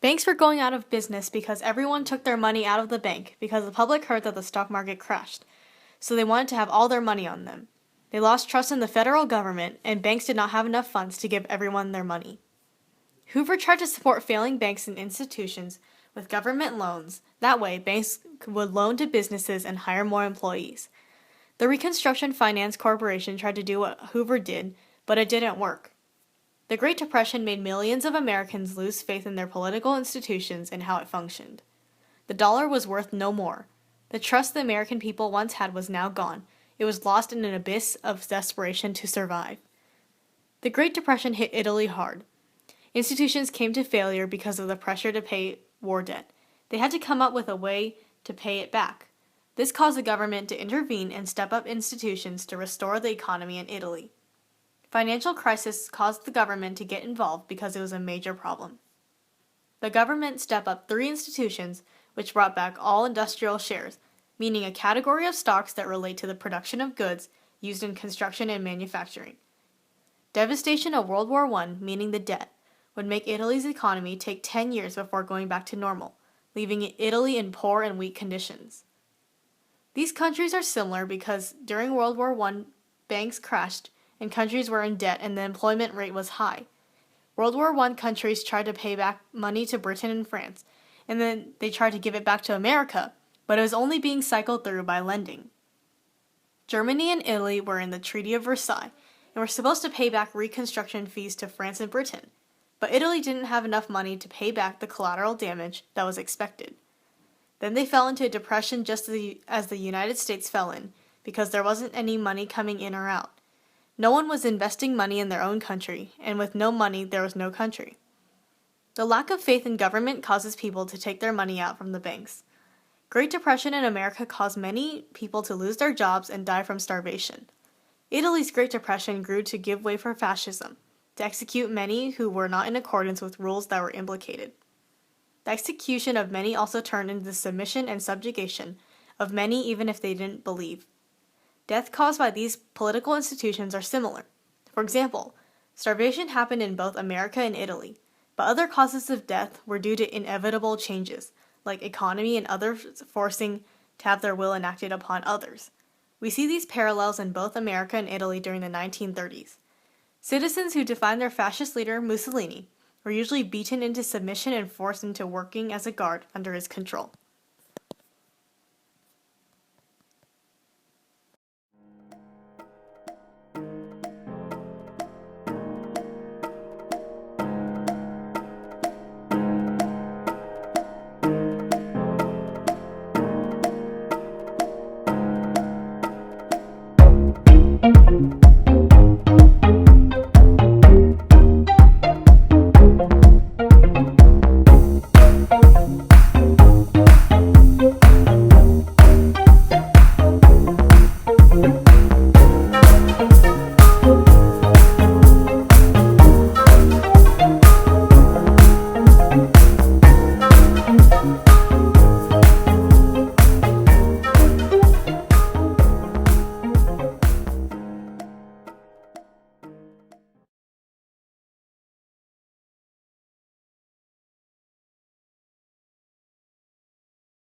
Banks were going out of business because everyone took their money out of the bank because the public heard that the stock market crashed, so they wanted to have all their money on them. They lost trust in the federal government, and banks did not have enough funds to give everyone their money. Hoover tried to support failing banks and institutions with government loans. That way, banks would loan to businesses and hire more employees. The Reconstruction Finance Corporation tried to do what Hoover did, but it didn't work. The Great Depression made millions of Americans lose faith in their political institutions and how it functioned. The dollar was worth no more. The trust the American people once had was now gone. It was lost in an abyss of desperation to survive. The Great Depression hit Italy hard. Institutions came to failure because of the pressure to pay war debt. They had to come up with a way to pay it back. This caused the government to intervene and step up institutions to restore the economy in Italy. Financial crisis caused the government to get involved because it was a major problem. The government stepped up 3 institutions which brought back all industrial shares, meaning a category of stocks that relate to the production of goods used in construction and manufacturing. Devastation of World War I, meaning the debt, would make Italy's economy take 10 years before going back to normal, leaving Italy in poor and weak conditions. These countries are similar because during World War I, banks crashed and countries were in debt and the employment rate was high. World War I countries tried to pay back money to Britain and France, and then they tried to give it back to America, but it was only being cycled through by lending. Germany and Italy were in the Treaty of Versailles and were supposed to pay back reconstruction fees to France and Britain, but Italy didn't have enough money to pay back the collateral damage that was expected. Then they fell into a depression just as the United States fell in, because there wasn't any money coming in or out. No one was investing money in their own country, and with no money, there was no country. The lack of faith in government causes people to take their money out from the banks. Great Depression in America caused many people to lose their jobs and die from starvation. Italy's Great Depression grew to give way for fascism, to execute many who were not in accordance with rules that were implicated. The execution of many also turned into the submission and subjugation of many even if they didn't believe. Death caused by these political institutions are similar. For example, starvation happened in both America and Italy, but other causes of death were due to inevitable changes, like economy and others forcing to have their will enacted upon others. We see these parallels in both America and Italy during the 1930s. Citizens who defied their fascist leader, Mussolini, were usually beaten into submission and forced into working as a guard under his control.